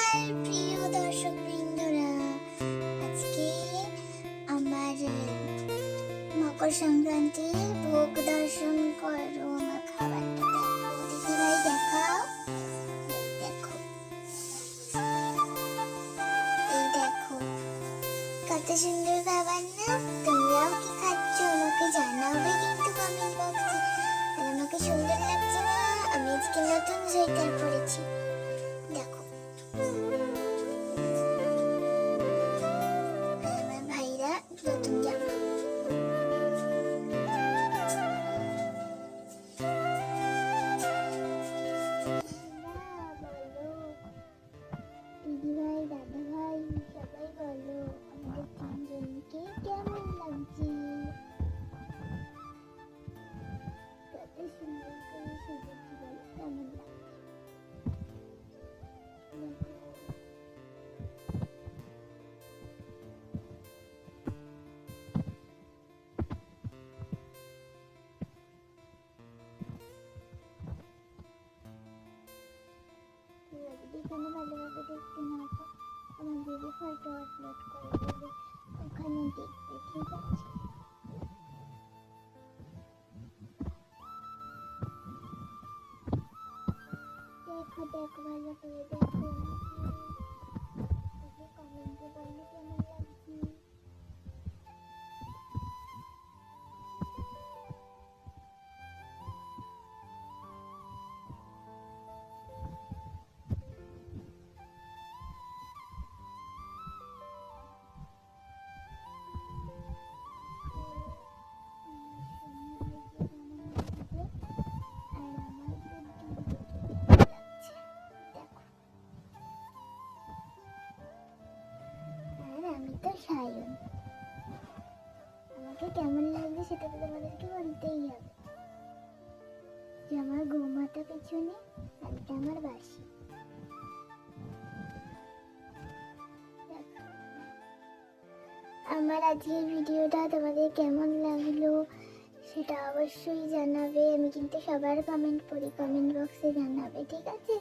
নমস্কার প্রিয় দর্শক বৃন্দরা, আজকে আমার মকর সংক্রান্তি ভোগ দর্শন করো। আমার খাবারটা দেখো দিদিভাই, দেখাও। দেখো, এই দেখো কত সুন্দর খাবার না। তোমরাও কি খাচ্ছ আমাকে জানাবে কিন্তু কমেন্ট বক্সে। আর আমাকে সুন্দর লাগছে না? আমি আজকে নতুন সোয়েটার পরেছি, দেখো। আমার ভাইরা নতুন জামা। দিদিভাই, দাদাভাই, সবাই বলো আমাদের তিনজনকে কেমন লাগছে। কত সুন্দর করে সেজেছি বলো, কেমন লাগছে। যদি এখানে ভালোভাবে দেখতে না পাও, আমার দিদি হয়তো আপলোড করে দেবে, ওখানে দেখবে, ঠিক আছে? দেখো দেখো, ভালো করে দেখো। কমেন্টে বললে কেমন লাগছে। আমি তো সায়ন, আমাকে কেমন লাগবে সেটা তো তোমাদেরকে বলতেই হবে। যে আমার গৌমাতা পেছনে, আর এটা আমার বাসি। আমার আজকের ভিডিওটা তোমাদের কেমন লাগলো সেটা অবশ্যই জানাবে। আমি কিন্তু সবার কমেন্ট পড়ি, কমেন্ট বক্সে জানাবে, ঠিক আছে?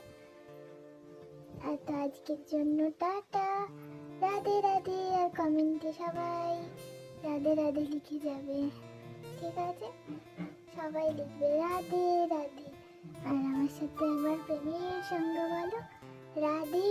আর তো আজকের জন্য টাটা, রাধে রাধে। আর কমেন্টে সবাই রাধে রাধে লিখে যাবে, ঠিক আছে? সবাই লিখবে রাধে রাধে। আর আমার সাথে একবার প্রেমের সঙ্গে বলো রাধে